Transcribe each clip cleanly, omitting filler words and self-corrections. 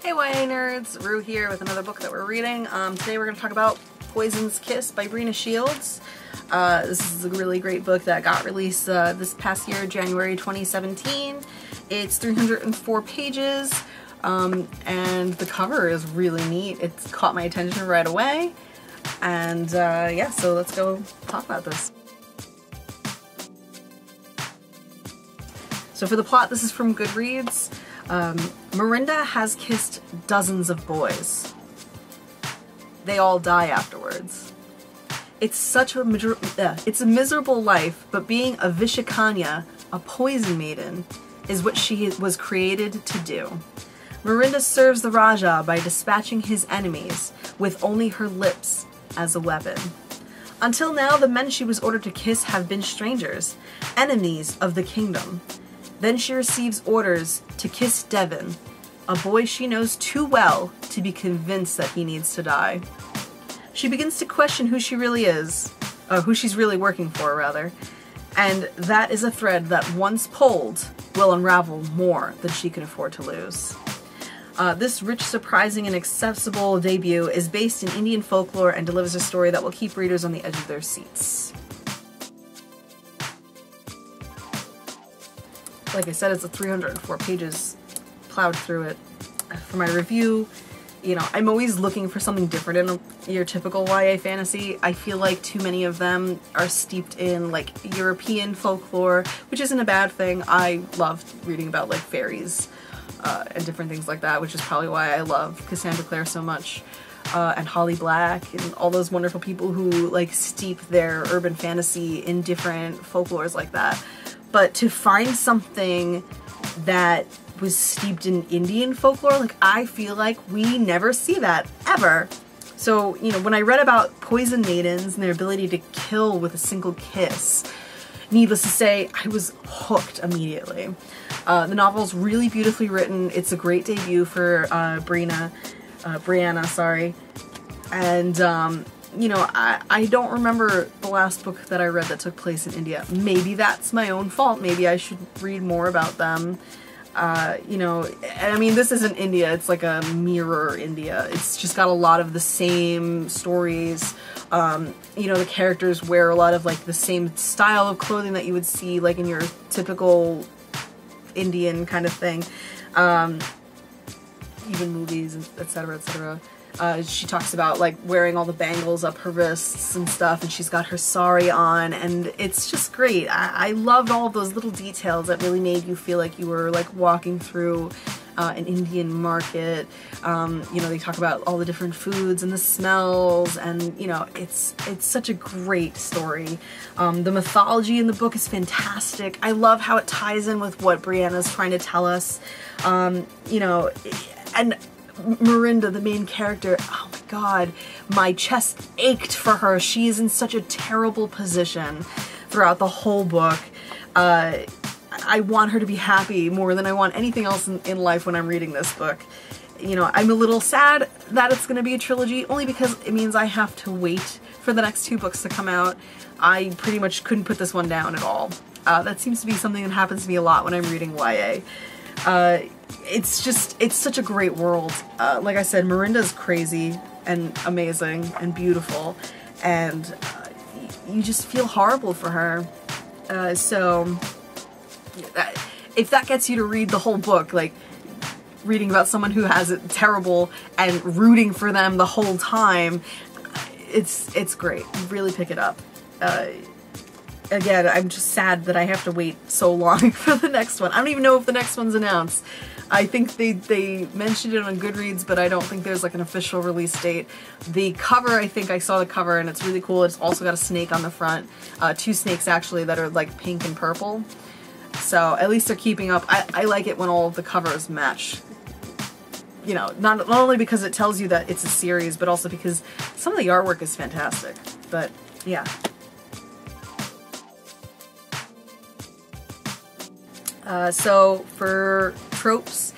Hey YA nerds, Rue here with another book that we're reading. Today we're going to talk about Poison's Kiss by Breeana Shields. This is a really great book that got released this past year, January 2017. It's 304 pages, and the cover is really neat. It's caught my attention right away, and yeah, so let's go talk about this. So for the plot, this is from Goodreads. Miranda has kissed dozens of boys. They all die afterwards. It's a miserable life, but being a Vishakanya, a poison maiden, is what she was created to do. Miranda serves the Raja by dispatching his enemies with only her lips as a weapon. Until now, the men she was ordered to kiss have been strangers, enemies of the kingdom. Then she receives orders to kiss Devon, a boy she knows too well to be convinced that he needs to die. She begins to question who she really is, who she's really working for, rather, and that is a thread that once pulled will unravel more than she can afford to lose. This rich, surprising, and accessible debut is based in Indian folklore and delivers a story that will keep readers on the edge of their seats. Like I said, it's 304 pages, plowed through it. For my review, you know, I'm always looking for something different in your typical YA fantasy. I feel like too many of them are steeped in like European folklore, which isn't a bad thing. I love reading about like fairies and different things like that, which is probably why I love Cassandra Clare so much. And Holly Black and all those wonderful people who like steep their urban fantasy in different folklores like that. But to find something that was steeped in Indian folklore, like I feel like we never see that ever. So, you know, when I read about poison maidens and their ability to kill with a single kiss, needless to say, I was hooked immediately. The novel's really beautifully written. It's a great debut for Breeana, sorry. And you know, I don't remember the last book that I read that took place in India. Maybe that's my own fault. Maybe I should read more about them. You know, and I mean, this isn't India. It's like a mirror India. It's just got a lot of the same stories. You know, the characters wear a lot of like the same style of clothing that you would see like in your typical Indian kind of thing. Even movies, etc., etc. She talks about like wearing all the bangles up her wrists and stuff, and she's got her sari on, and it's just great. I loved all of those little details that really made you feel like you were like walking through an Indian market. You know, they talk about all the different foods and the smells, and you know, it's such a great story. The mythology in the book is fantastic. I love how it ties in with what Breeana's trying to tell us. You know, and Miranda, the main character, oh my god, my chest ached for her. She is in such a terrible position throughout the whole book. I want her to be happy more than I want anything else in life when I'm reading this book. You know, I'm a little sad that it's going to be a trilogy, only because it means I have to wait for the next two books to come out. I pretty much couldn't put this one down at all. That seems to be something that happens to me a lot when I'm reading YA. It's such a great world. Like I said, Miranda's crazy and amazing and beautiful, and you just feel horrible for her. So if that gets you to read the whole book, like reading about someone who has it terrible and rooting for them the whole time, it's great. Really pick it up. Again, I'm just sad that I have to wait so long for the next one. I don't even know if the next one's announced. I think they mentioned it on Goodreads, but I don't think there's like an official release date. The cover, I think I saw the cover and it's really cool. It's also got a snake on the front. Two snakes actually that are like pink and purple. So at least they're keeping up. I like it when all of the covers match. You know, not only because it tells you that it's a series, but also because some of the artwork is fantastic. But yeah. So for tropes,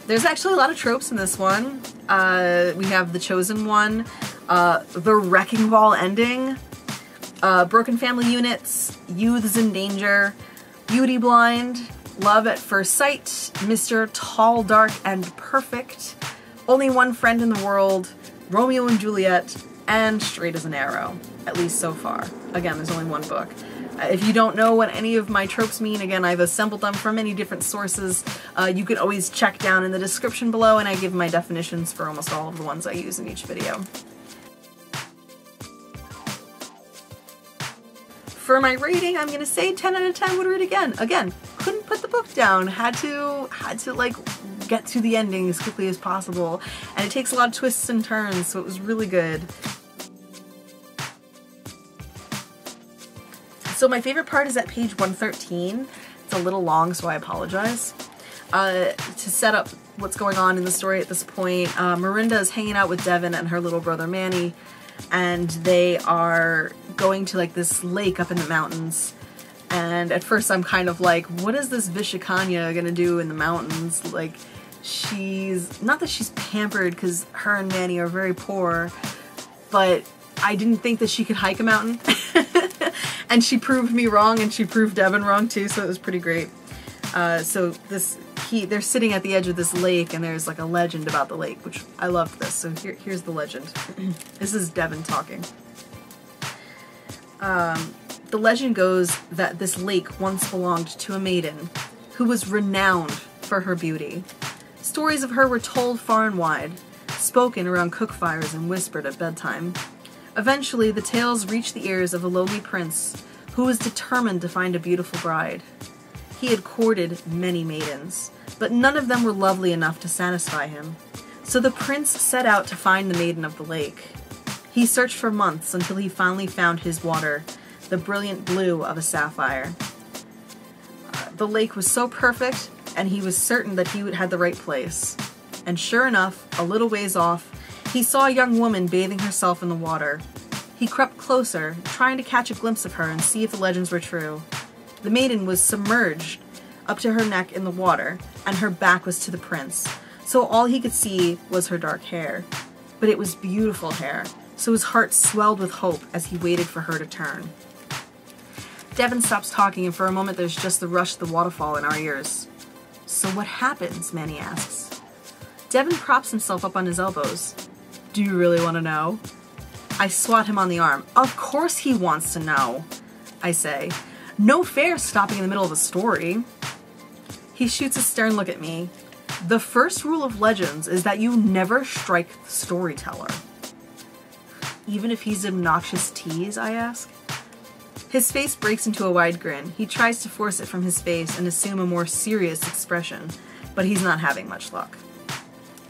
there's actually a lot of tropes in this one. We have the chosen one, the wrecking ball ending, broken family units, youths in danger, beauty blind, love at first sight, Mr. Tall, Dark, and Perfect, Only One Friend in the World, Romeo and Juliet, and Straight as an Arrow, at least so far. Again, there's only one book. If you don't know what any of my tropes mean, again, I've assembled them from many different sources. You can always check down in the description below, and I give my definitions for almost all of the ones I use in each video. For my rating, I'm gonna say 10 out of 10 would read again. Again, couldn't put the book down. Had to like get to the ending as quickly as possible. And it takes a lot of twists and turns, so it was really good. So my favorite part is at page 113. It's a little long, so I apologize. To set up what's going on in the story at this point, Miranda is hanging out with Devin and her little brother Manny, and they are going to like this lake up in the mountains. And at first I'm kind of like, what is this Vishikanya gonna do in the mountains? Like, not that she's pampered, because her and Manny are very poor, but I didn't think that she could hike a mountain. And she proved me wrong, and she proved Devin wrong too, so it was pretty great. So they're sitting at the edge of this lake, and there's like a legend about the lake, which I loved this. So here's the legend. This is Devin talking. The legend goes that this lake once belonged to a maiden who was renowned for her beauty. Stories of her were told far and wide, spoken around cook fires and whispered at bedtime. Eventually, the tales reached the ears of a lonely prince who was determined to find a beautiful bride. He had courted many maidens, but none of them were lovely enough to satisfy him. So the prince set out to find the maiden of the lake. He searched for months until he finally found his water, the brilliant blue of a sapphire. The lake was so perfect, and he was certain that he had the right place. And sure enough, a little ways off, he saw a young woman bathing herself in the water. He crept closer, trying to catch a glimpse of her and see if the legends were true. The maiden was submerged up to her neck in the water, and her back was to the prince, so all he could see was her dark hair. But it was beautiful hair, so his heart swelled with hope as he waited for her to turn. Devin stops talking, and for a moment there's just the rush of the waterfall in our ears. So what happens? Manny asks. Devin props himself up on his elbows. Do you really want to know? I swat him on the arm. Of course he wants to know, I say. No fair stopping in the middle of a story. He shoots a stern look at me. The first rule of legends is that you never strike the storyteller. Even if he's an obnoxious tease, I ask. His face breaks into a wide grin. He tries to force it from his face and assume a more serious expression, but he's not having much luck.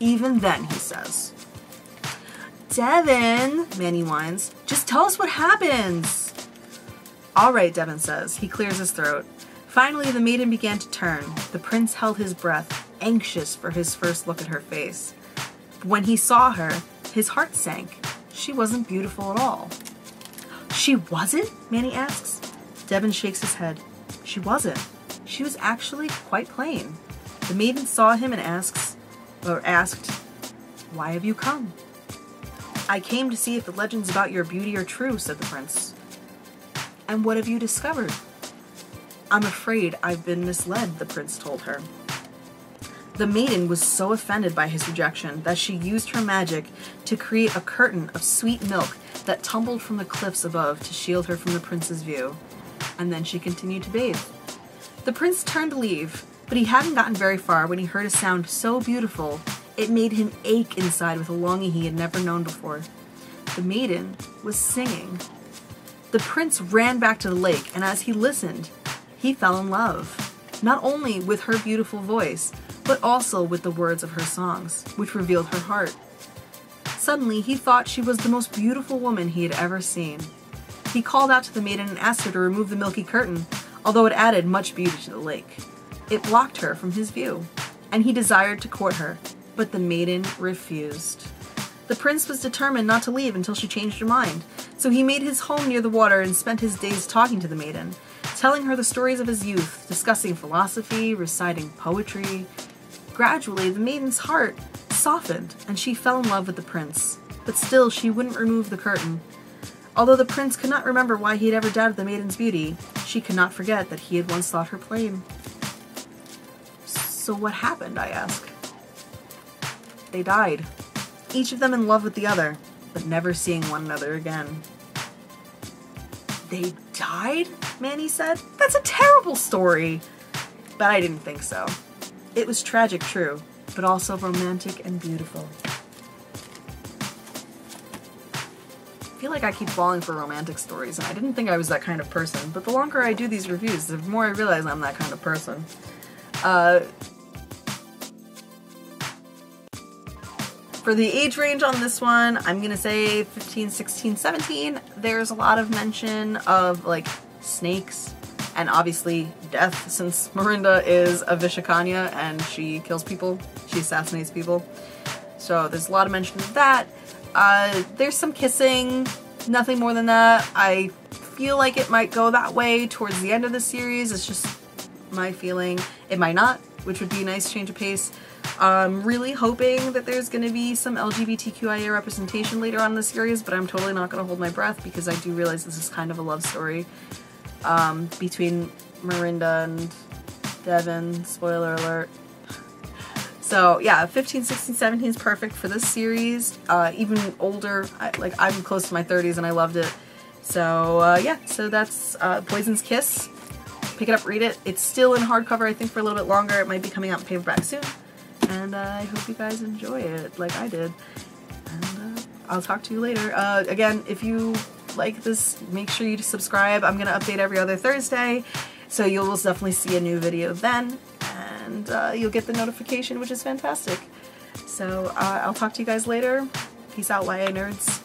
Even then, he says, Devin, Manny whines, just tell us what happens. All right, Devin says. He clears his throat. Finally, the maiden began to turn. The prince held his breath, anxious for his first look at her face. But when he saw her, his heart sank. She wasn't beautiful at all. She wasn't? Manny asks. Devin shakes his head. She wasn't. She was actually quite plain. The maiden saw him and asked, Why have you come? I came to see if the legends about your beauty are true, said the prince. And what have you discovered? I'm afraid I've been misled, the prince told her. The maiden was so offended by his rejection that she used her magic to create a curtain of sweet milk that tumbled from the cliffs above to shield her from the prince's view. And then she continued to bathe. The prince turned to leave, but he hadn't gotten very far when he heard a sound so beautiful it made him ache inside with a longing he had never known before. The maiden was singing. The prince ran back to the lake, and as he listened, he fell in love, not only with her beautiful voice, but also with the words of her songs, which revealed her heart. Suddenly, he thought she was the most beautiful woman he had ever seen. He called out to the maiden and asked her to remove the milky curtain, although it added much beauty to the lake. It blocked her from his view, and he desired to court her, but the maiden refused. The prince was determined not to leave until she changed her mind, so he made his home near the water and spent his days talking to the maiden, telling her the stories of his youth, discussing philosophy, reciting poetry. Gradually, the maiden's heart softened, and she fell in love with the prince, but still she wouldn't remove the curtain. Although the prince could not remember why he had ever doubted the maiden's beauty, she could not forget that he had once thought her plain. So what happened, I ask? They died. Each of them in love with the other, but never seeing one another again. They died? Manny said. That's a terrible story. But I didn't think so. It was tragic, true, but also romantic and beautiful. I feel like I keep falling for romantic stories, and I didn't think I was that kind of person, but the longer I do these reviews, the more I realize I'm that kind of person. For the age range on this one, I'm gonna say 15, 16, 17. There's a lot of mention of, like, snakes, and obviously death, since Miranda is a Vishakanya and she kills people, she assassinates people. So there's a lot of mention of that. There's some kissing, nothing more than that. I feel like it might go that way towards the end of the series. It's just my feeling. It might not, which would be a nice change of pace. I'm really hoping that there's going to be some LGBTQIA representation later on in the series, but I'm totally not going to hold my breath because I do realize this is kind of a love story between Miranda and Devin. Spoiler alert. So yeah, 15, 16, 17 is perfect for this series. Even older, I'm close to my 30s and I loved it. So yeah, so that's Poison's Kiss. Pick it up, read it. It's still in hardcover, I think, for a little bit longer. It might be coming out in paperback soon. And I hope you guys enjoy it like I did. And I'll talk to you later. Again, if you like this, make sure you subscribe. I'm going to update every other Thursday, so you'll definitely see a new video then. And you'll get the notification, which is fantastic. So I'll talk to you guys later. Peace out, YA nerds.